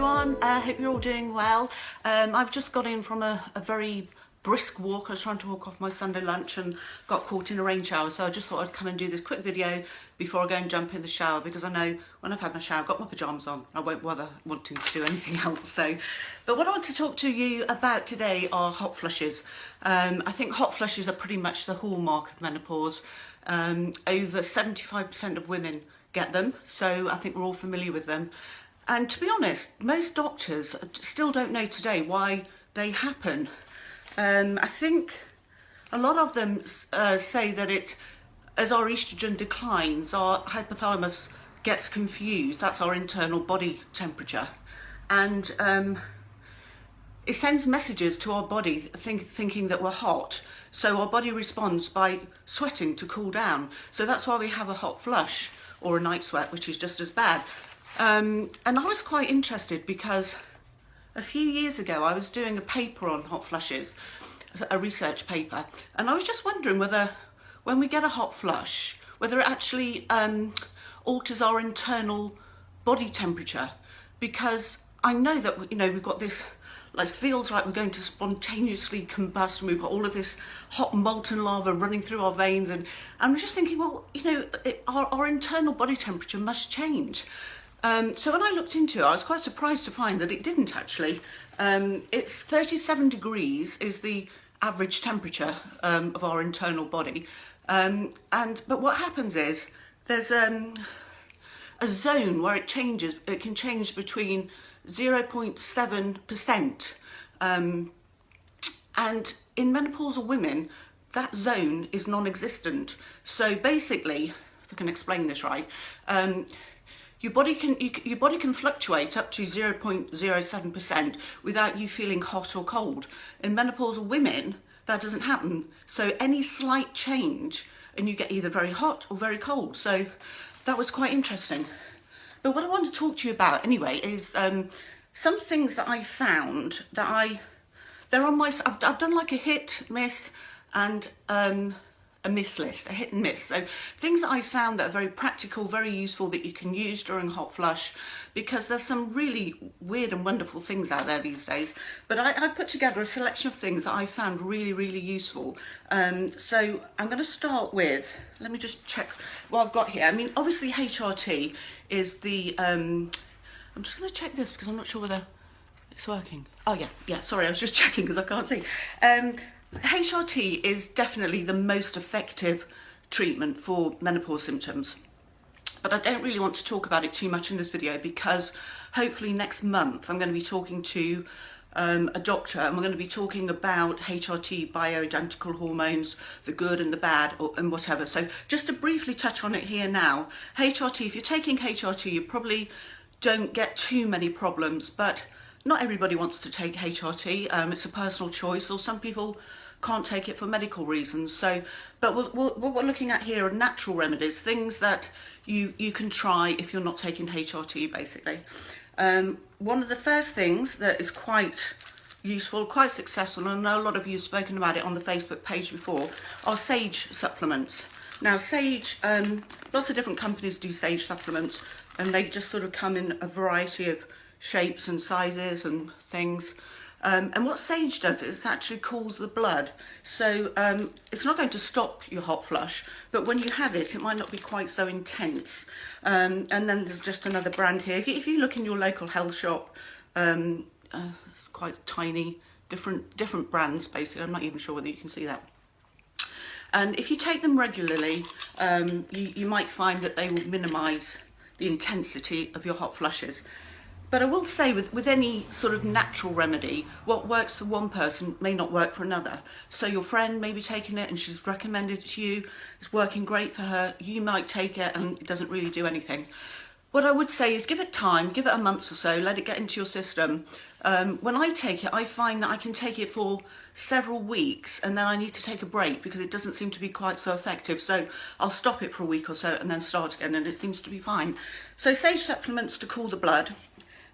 everyone, hope you're all doing well. I've just got in from a very brisk walk. I was trying to walk off my Sunday lunch and got caught in a rain shower, so I just thought I'd come and do this quick video before I go and jump in the shower, because I know when I've had my shower I've got my pyjamas on, I won't bother wanting to do anything else. But what I want to talk to you about today are hot flushes. I think hot flushes are pretty much the hallmark of menopause. Over 75% of women get them, so I think we're all familiar with them. And to be honest, most doctors still don't know today why they happen. I think a lot of them say that as our estrogen declines, our hypothalamus gets confused. That's our internal body temperature. And it sends messages to our body thinking that we're hot. So our body responds by sweating to cool down. So that's why we have a hot flush or a night sweat, which is just as bad. And I was quite interested because a few years ago I was doing a paper on hot flushes, a research paper, and I was just wondering whether when we get a hot flush, whether it actually alters our internal body temperature, because I know that we've got this, like, feels like we're going to spontaneously combust, and we've got all of this hot molten lava running through our veins, and I'm just thinking, well, our internal body temperature must change. So when I looked into it, I was quite surprised to find that it didn't actually. It's 37 degrees is the average temperature of our internal body. But what happens is there's a zone where it changes. It can change between 0.7%. And in menopausal women, that zone is non-existent. So basically, if I can explain this right, your body can fluctuate up to 0.07% without you feeling hot or cold. In menopausal women, that doesn't happen. So any slight change and you get either very hot or very cold. So that was quite interesting. But what I want to talk to you about anyway is some things that I found that they're on my, I've done like a hit, miss, and a miss list, a hit and miss. So things that I found that are very practical, very useful, that you can use during hot flush, because there's some really weird and wonderful things out there these days. But I put together a selection of things that I found really, really useful. So I'm going to start with, let me just check what I've got here. I mean, obviously HRT is the, I'm just going to check this because I'm not sure whether it's working. Oh yeah, sorry, I was just checking because I can't see. HRT is definitely the most effective treatment for menopause symptoms, but I don't really want to talk about it too much in this video, because hopefully next month I'm going to be talking to a doctor, and we're going to be talking about HRT, bioidentical hormones, the good and the bad, and whatever. So just to briefly touch on it here now, HRT, if you're taking HRT, you probably don't get too many problems, but not everybody wants to take HRT. It's a personal choice, or some people can't take it for medical reasons. So, but what we're looking at here are natural remedies, things that you can try if you're not taking HRT, basically. One of the first things that is quite useful, quite successful, and I know a lot of you have spoken about it on the Facebook page before, are sage supplements. Now, sage, lots of different companies do sage supplements, and they just sort of come in a variety of shapes and sizes and things. And what sage does is it actually cools the blood. So it's not going to stop your hot flush, but when you have it, it might not be quite so intense. And then there's just another brand here. If you look in your local health shop, it's quite tiny, different brands basically. I'm not even sure whether you can see that. And if you take them regularly, you might find that they will minimise the intensity of your hot flushes. But I will say with any sort of natural remedy, what works for one person may not work for another. So your friend may be taking it and she's recommended it to you, it's working great for her, you might take it and it doesn't really do anything. What I would say is give it time, give it a month or so, let it get into your system. When I take it, I find that I can take it for several weeks and then I need to take a break because it doesn't seem to be quite so effective. So I'll stop it for a week or so and then start again, and it seems to be fine. So sage supplements to cool the blood.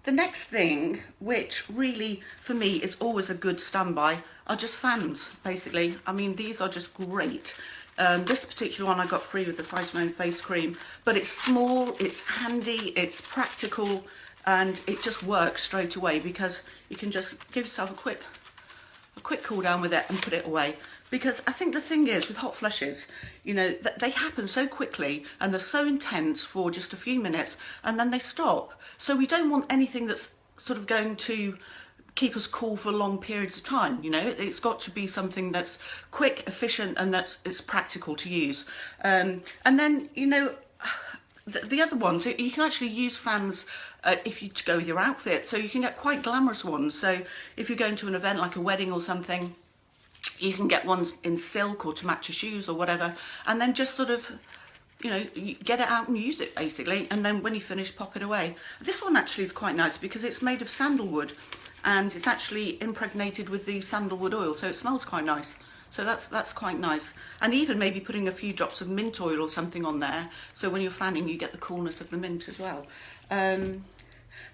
The next thing, which really for me is always a good standby, are just fans, basically. I mean, these are just great. This particular one I got free with the Vitamin face cream, but it's small, it's handy, it's practical, and it just works straight away, because you can just give yourself a quick cool down with it and put it away. Because I think the thing is with hot flushes, you know, they happen so quickly and they're so intense for just a few minutes and then they stop. So we don't want anything that's sort of going to keep us cool for long periods of time. You know, it's got to be something that's quick, efficient, and it's practical to use. And then, you know, the other ones, you can actually use fans if you go with your outfit, so you can get quite glamorous ones. So if you're going to an event like a wedding or something, you can get ones in silk or to match your shoes or whatever, and then just sort of, you know, you get it out and use it basically, and then when you finish, pop it away. This one actually is quite nice because it's made of sandalwood and it's actually impregnated with the sandalwood oil, so it smells quite nice. So that's quite nice. And even maybe putting a few drops of mint oil or something on there, so when you're fanning you get the coolness of the mint as well.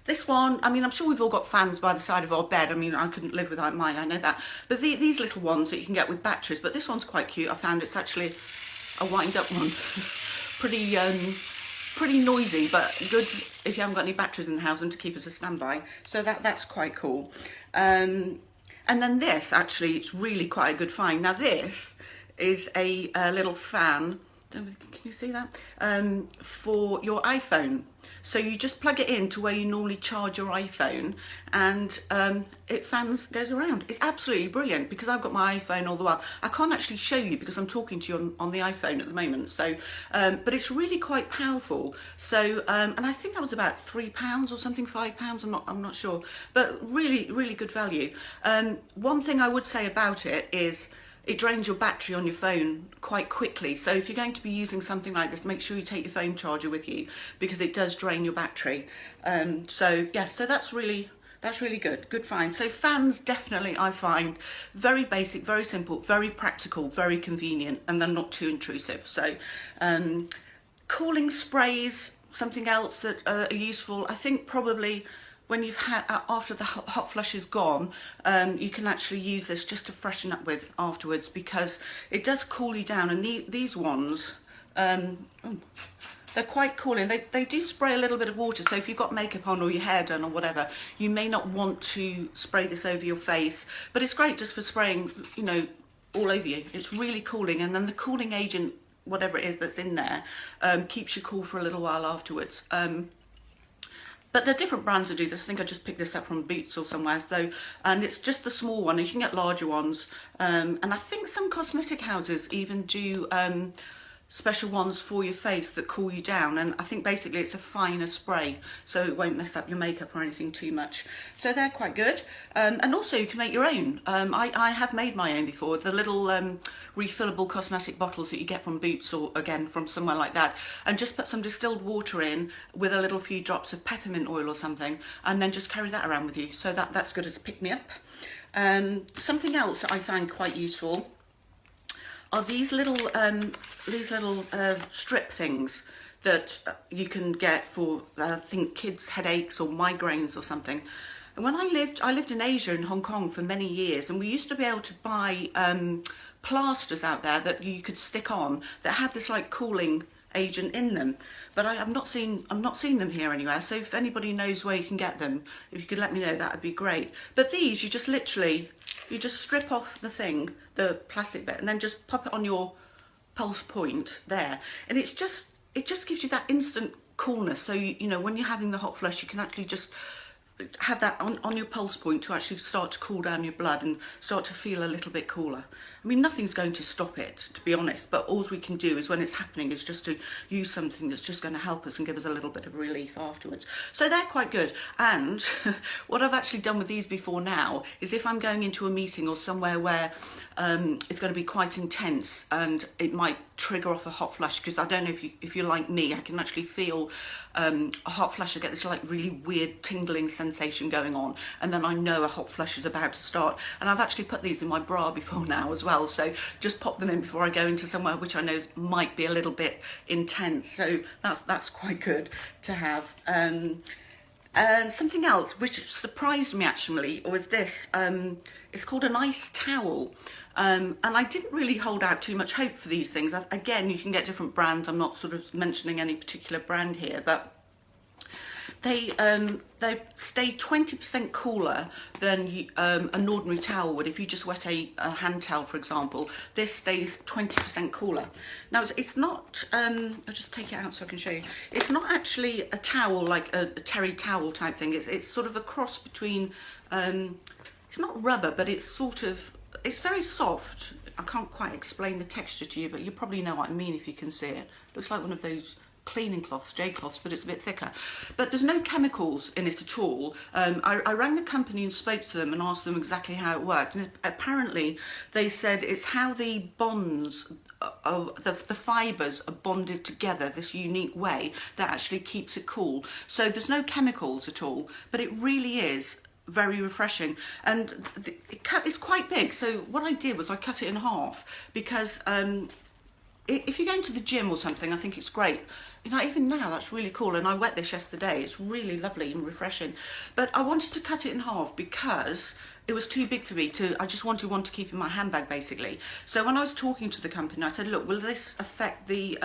This one, I mean, I'm sure we've all got fans by the side of our bed. I mean, I couldn't live without mine, I know that. But these little ones that you can get with batteries, but this one's quite cute. I found it's actually a wind-up one. Pretty noisy, but good if you haven't got any batteries in the house and to keep as a standby. So that's quite cool. And then this, actually, it's really quite a good find. Now this is a little fan, can you see that? For your iPhone. So you just plug it in to where you normally charge your iPhone, and it goes around. It's absolutely brilliant because I've got my iPhone all the while. I can't actually show you because I'm talking to you on the iPhone at the moment. So, but it's really quite powerful. So, and I think that was about £3 or something, £5. I'm not sure, but really, really good value. One thing I would say about it is, it drains your battery on your phone quite quickly. So if you're going to be using something like this, make sure you take your phone charger with you because it does drain your battery. So yeah, so that's really good find. So fans, definitely, I find very basic, very simple, very practical, very convenient, and they're not too intrusive. So cooling sprays, something else that are useful. I think probably when you've had, after the hot flush is gone, you can actually use this just to freshen up with afterwards, because it does cool you down. And these ones, they're quite cooling. They do spray a little bit of water, so if you've got makeup on or your hair done or whatever, you may not want to spray this over your face, but it's great just for spraying, you know, all over you. It's really cooling, and then the cooling agent, whatever it is that's in there, keeps you cool for a little while afterwards. But there are different brands that do this. I think I just picked this up from Boots or somewhere. So, and it's just the small one. You can get larger ones. And I think some cosmetic houses even do special ones for your face that cool you down. And I think basically it's a finer spray, so it won't mess up your makeup or anything too much. So they're quite good. And also you can make your own. I have made my own before. The little refillable cosmetic bottles that you get from Boots, or again from somewhere like that, and just put some distilled water in with a little few drops of peppermint oil or something, and then just carry that around with you. So that's good as a pick-me-up. Something else that I find quite useful are these little strip things that you can get for I think kids' headaches or migraines or something. And when I lived in Asia, in Hong Kong, for many years, and we used to be able to buy plasters out there that you could stick on that had this like cooling agent in them, but I'm not seeing them here anywhere. So if anybody knows where you can get them, if you could let me know, that would be great. But these, you just strip off the thing, the plastic bit, and then just pop it on your pulse point there, and it just gives you that instant coolness. So you know, when you're having the hot flush, you can actually just have that on your pulse point to actually start to cool down your blood and start to feel a little bit cooler. I mean, nothing's going to stop it, to be honest, but all we can do is, when it's happening, is just to use something that's just going to help us and give us a little bit of relief afterwards. So they're quite good. And what I've actually done with these before now is, if I'm going into a meeting or somewhere where it's going to be quite intense and it might trigger off a hot flush, because I don't know if you're like me, I can actually feel a hot flush. I get this like really weird tingling sensation going on, and then I know a hot flush is about to start. And I've actually put these in my bra before now as well, so just pop them in before I go into somewhere which I know might be a little bit intense. So that's quite good to have. And something else which surprised me actually was this. It's called an ice towel. And I didn't really hold out too much hope for these things. Again, you can get different brands. I'm not sort of mentioning any particular brand here, but they stay 20% cooler than an ordinary towel would. If you just wet a hand towel, for example, this stays 20% cooler. Now it's not, I'll just take it out so I can show you. It's not actually a towel like a terry towel type thing. It's sort of a cross between, it's not rubber, but it's sort of, it's very soft. I can't quite explain the texture to you, but you probably know what I mean if you can see it. Looks like one of those cleaning cloths, J cloths, but it's a bit thicker. But there's no chemicals in it at all. I rang the company and spoke to them and asked them exactly how it worked, and apparently they said it's how the bonds the fibres are bonded together this unique way that actually keeps it cool. So there's no chemicals at all, but it really is very refreshing, and it's quite big. So what I did was I cut it in half, because if you're going to the gym or something, I think it's great. You know, even now, that's really cool. And I wet this yesterday. It's really lovely and refreshing. But I wanted to cut it in half because it was too big for me I just wanted one to keep in my handbag, basically. So when I was talking to the company, I said, look, will this affect the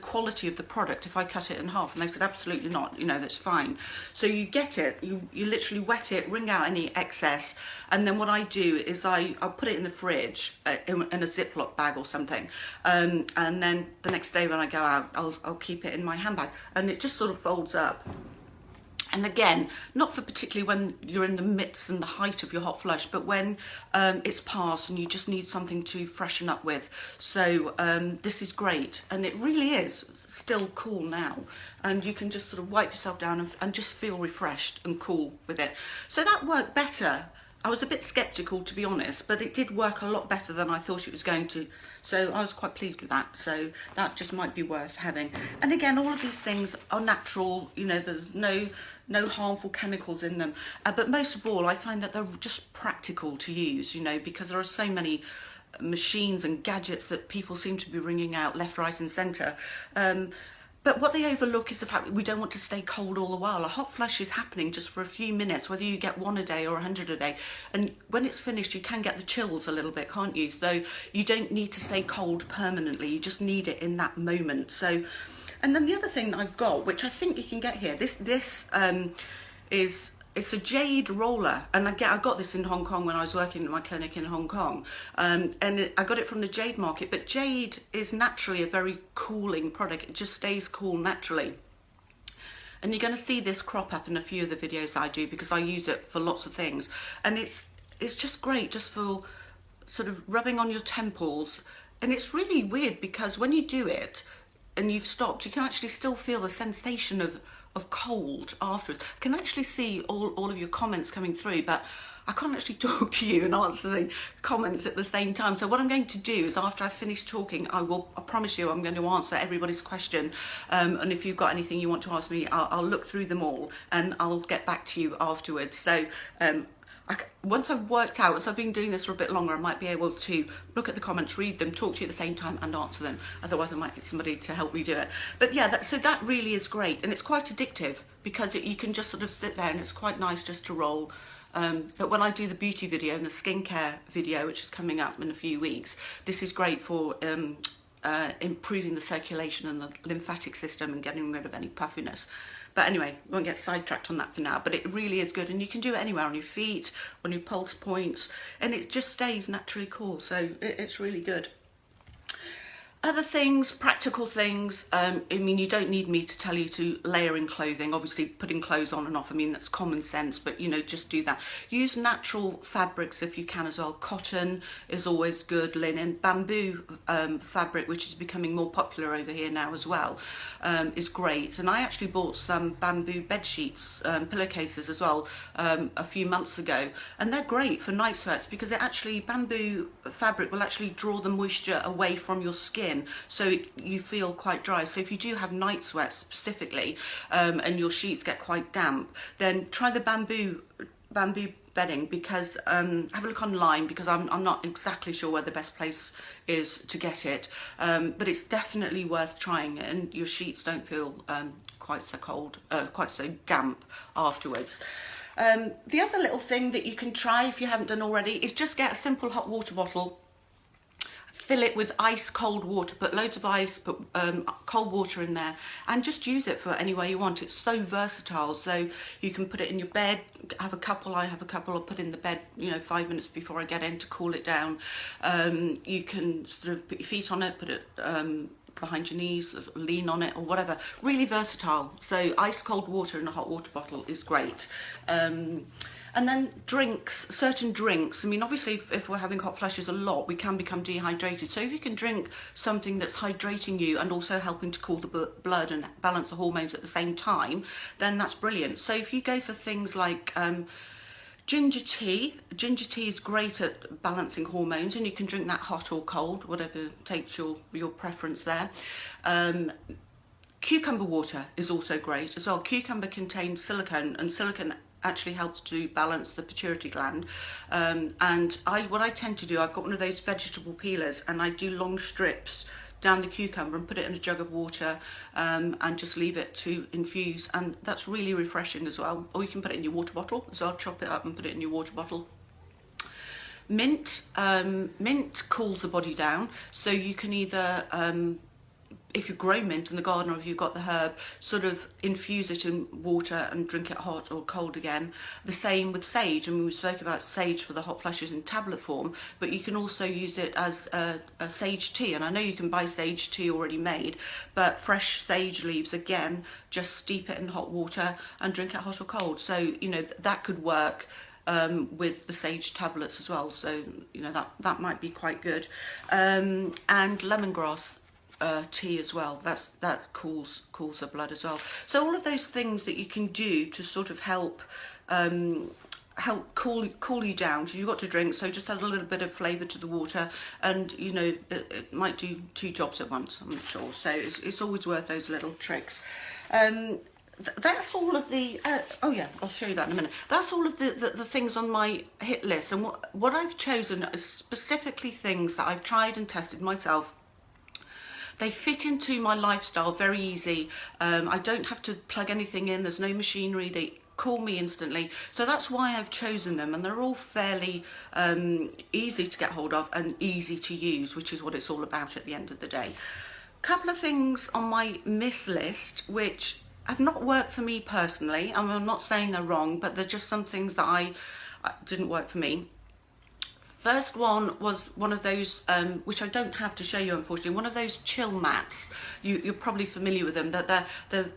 quality of the product if I cut it in half? And they said, absolutely not, you know, that's fine. So you get it, you literally wet it, wring out any excess, and then what I do is I'll put it in the fridge in a Ziploc bag or something, and then the next day when I go out, I'll keep it in my handbag, and it just sort of folds up. And again, not for particularly when you're in the midst and the height of your hot flush, but when it's past and you just need something to freshen up with. So this is great, and it really is still cool now. And you can just sort of wipe yourself down and just feel refreshed and cool with it. So that worked better. I was a bit sceptical, to be honest, but it did work a lot better than I thought it was going to. So I was quite pleased with that. So that just might be worth having. And again, all of these things are natural. You know, there's no harmful chemicals in them. But most of all, I find that they're just practical to use, you know, because there are so many machines and gadgets that people seem to be bringing out left, right and centre. But what they overlook is the fact that we don't want to stay cold all the while. A hot flush is happening just for a few minutes, whether you get 1 a day or 100 a day. And when it's finished, you can get the chills a little bit, can't you? So you don't need to stay cold permanently. You just need it in that moment. So, and then the other thing that I've got, which I think you can get here, it's a jade roller, and I got this in Hong Kong when I was working at my clinic in Hong Kong, and I got it from the jade market. But jade is naturally a very cooling product. It just stays cool naturally, and you're going to see this crop up in a few of the videos I do, because I use it for lots of things, and it's just great just for sort of rubbing on your temples. And it's really weird because when you do it and you've stopped, you can actually still feel the sensation of cold afterwards. I can actually see all of your comments coming through, but I can't actually talk to you and answer the comments at the same time. So what I'm going to do is, after I've finished talking, I promise you I'm going to answer everybody's question, and if you've got anything you want to ask me, I'll look through them all and I'll get back to you afterwards. So once I've worked out, once I've been doing this for a bit longer, I might be able to look at the comments, read them, talk to you at the same time and answer them. Otherwise I might get somebody to help me do it. But yeah, so that really is great, and it's quite addictive because you can just sort of sit there and it's quite nice just to roll. But when I do the beauty video and the skincare video, which is coming up in a few weeks, this is great for improving the circulation and the lymphatic system and getting rid of any puffiness. But anyway, we won't get sidetracked on that for now, but it really is good, and you can do it anywhere, on your feet, on your pulse points, and it just stays naturally cool, so it's really good. Other things, practical things, I mean, you don't need me to tell you to layer in clothing. Obviously, putting clothes on and off, I mean, that's common sense, but, you know, just do that. Use natural fabrics if you can as well. Cotton is always good, linen. Bamboo fabric, which is becoming more popular over here now as well, is great. And I actually bought some bamboo bed sheets, pillowcases as well, a few months ago. And they're great for night sweats because bamboo fabric will actually draw the moisture away from your skin, so you feel quite dry. So if you do have night sweats specifically, and your sheets get quite damp, then try the bamboo bedding, because have a look online, because I'm not exactly sure where the best place is to get it, but it's definitely worth trying, and your sheets don't feel quite so cold, quite so damp afterwards. The other little thing that you can try if you haven't done already is just get a simple hot water bottle. I fill it with ice cold water, put loads of ice, put cold water in there, and just use it for any way you want. It's so versatile. So you can put it in your bed, have a couple, I have a couple, I'll put in the bed, you know, 5 minutes before I get in to cool it down. You can sort of put your feet on it, put it behind your knees, lean on it or whatever. Really versatile. So ice cold water in a hot water bottle is great. And then drinks, certain drinks. I mean, obviously, if we're having hot flashes a lot, we can become dehydrated. So if you can drink something that's hydrating you and also helping to cool the blood and balance the hormones at the same time, then that's brilliant. So if you go for things like ginger tea is great at balancing hormones, and you can drink that hot or cold, whatever takes your preference there. Cucumber water is also great as well. Cucumber contains silicone, and silicone actually helps to balance the pituitary gland. And what I tend to do, I've got one of those vegetable peelers, and I do long strips down the cucumber and put it in a jug of water, and just leave it to infuse, and that's really refreshing as well. Or you can put it in your water bottle as well, chop it up and put it in your water bottle. Mint cools the body down, so you can either if you grow mint in the garden, or if you've got the herb, sort of infuse it in water and drink it hot or cold again. The same with sage. I mean, we spoke about sage for the hot flushes in tablet form, but you can also use it as a sage tea. And I know you can buy sage tea already made, but fresh sage leaves, again, just steep it in hot water and drink it hot or cold. So, you know, that could work with the sage tablets as well. So, you know, that might be quite good. And lemongrass tea as well, that cools the blood as well. So all of those things that you can do to sort of help cool you down, because you've got to drink, so just add a little bit of flavour to the water, and you know, it might do 2 jobs at once, I'm sure. So it's always worth those little tricks. That's all of the oh yeah, I'll show you that in a minute. That's all of the things on my hit list, and what I've chosen is specifically things that I've tried and tested myself. They fit into my lifestyle very easy. I don't have to plug anything in. There's no machinery. They call me instantly. So that's why I've chosen them. And they're all fairly easy to get hold of and easy to use, which is what it's all about at the end of the day. A couple of things on my miss list, which have not worked for me personally. I mean, I'm not saying they're wrong, but they're just some things that I didn't work for me. First one was one of those, which I don't have to show you, unfortunately, one of those chill mats. You're probably familiar with them. They're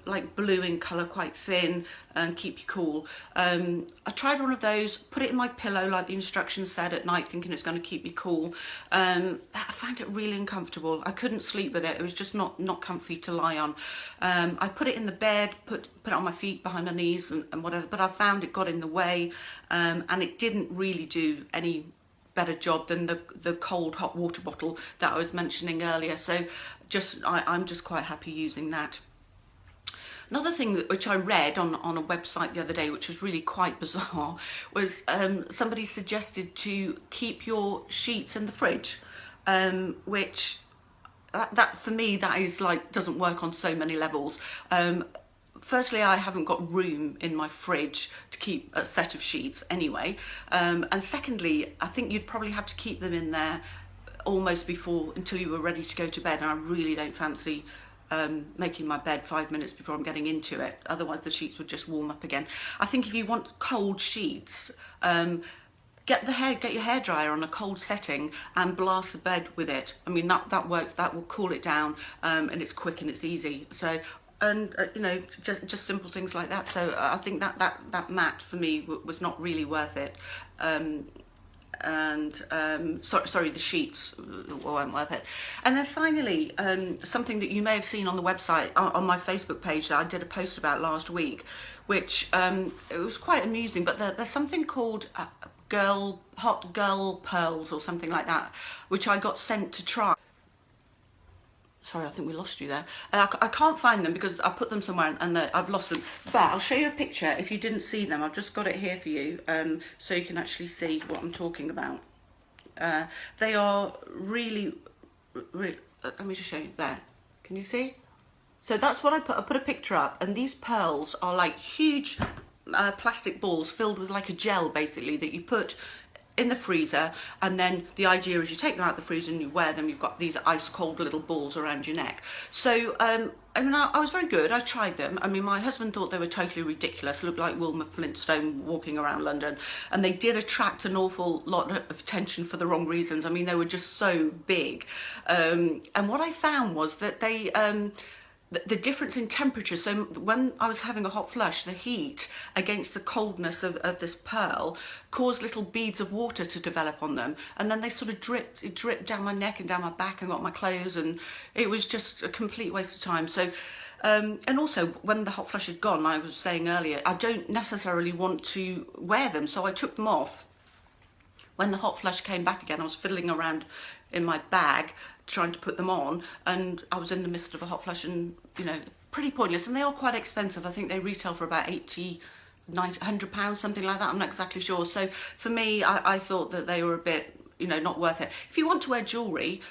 like blue in colour, quite thin, and keep you cool. I tried one of those, put it in my pillow like the instructions said at night, thinking it's going to keep me cool. I found it really uncomfortable. I couldn't sleep with it. It was just not comfy to lie on. I put it in the bed, put it on my feet, behind my knees and whatever, but I found it got in the way, and it didn't really do any better job than the cold hot water bottle that I was mentioning earlier. So I'm just quite happy using that. Another thing which I read on a website the other day, which was really quite bizarre, was somebody suggested to keep your sheets in the fridge, which that for me, that is like, doesn't work on so many levels. Firstly, I haven't got room in my fridge to keep a set of sheets anyway. And secondly, I think you'd probably have to keep them in there almost until you were ready to go to bed. And I really don't fancy making my bed 5 minutes before I'm getting into it. Otherwise, the sheets would just warm up again. I think if you want cold sheets, get your hairdryer on a cold setting and blast the bed with it. I mean, that works. That will cool it down, and it's quick and it's easy. So. And you know, just simple things like that. So I think that mat for me was not really worth it. Sorry, the sheets weren't worth it. And then finally, something that you may have seen on the website, on my Facebook page, that I did a post about last week, which it was quite amusing. But there's something called hot girl pearls or something like that, which I got sent to try. Sorry, I think we lost you there. I can't find them because I put them somewhere and I've lost them. But I'll show you a picture if you didn't see them. I've just got it here for you, so you can actually see what I'm talking about. They are really, let me just show you there. Can you see? So that's what I put a picture up, and these pearls are like huge plastic balls filled with like a gel, basically, that you put in the freezer, and then the idea is you take them out of the freezer and you wear them. You've got these ice cold little balls around your neck. So I mean, I was very good. I tried them. I mean, my husband thought they were totally ridiculous, looked like Wilma Flintstone walking around London, and they did attract an awful lot of attention for the wrong reasons. I mean, they were just so big, and what I found was that they the difference in temperature. So when I was having a hot flush, the heat against the coldness of this pearl caused little beads of water to develop on them, and then they sort of dripped down my neck and down my back and got my clothes, and it was just a complete waste of time. So and also when the hot flush had gone, I was saying earlier, I don't necessarily want to wear them, so I took them off. When the hot flush came back again, I was fiddling around in my bag trying to put them on, and I was in the midst of a hot flush, and you know, pretty pointless. And they are quite expensive. I think they retail for about 80, 90, £100, something like that. I'm not exactly sure. So for me, I thought that they were a bit, you know, not worth it. If you want to wear jewellery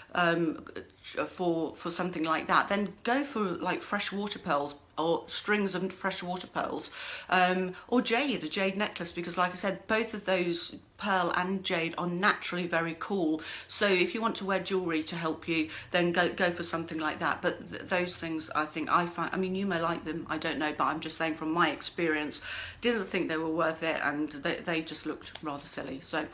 for something like that, then go for like freshwater pearls, or strings of freshwater pearls, or a jade necklace, because like I said, both of those, pearl and jade, are naturally very cool. So if you want to wear jewellery to help you, then go for something like that. But those things, I think, I find, I mean, you may like them, I don't know, but I'm just saying from my experience, didn't think they were worth it, and they just looked rather silly. So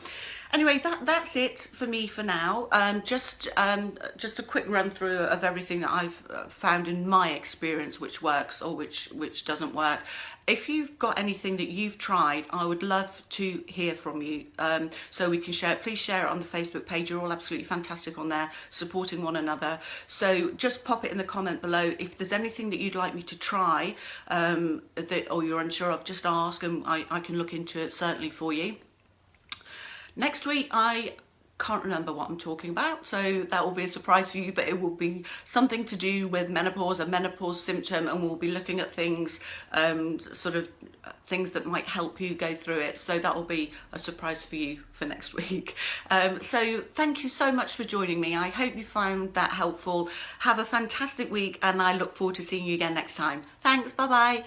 anyway, that's it for me for now. Just a quick run through of everything that I've found in my experience which works or which doesn't work. If you've got anything that you've tried, I would love to hear from you, so we can share it. Please share it on the Facebook page. You're all absolutely fantastic on there, supporting one another. So just pop it in the comment below. If there's anything that you'd like me to try, or you're unsure of, just ask, and I can look into it certainly for you. Next week, I can't remember what I'm talking about, so that will be a surprise for you, but it will be something to do with menopause, a menopause symptom, and we'll be looking at things, sort of things that might help you go through it. So that will be a surprise for you for next week. So thank you so much for joining me. I hope you found that helpful. Have a fantastic week, and I look forward to seeing you again next time. Thanks, bye bye.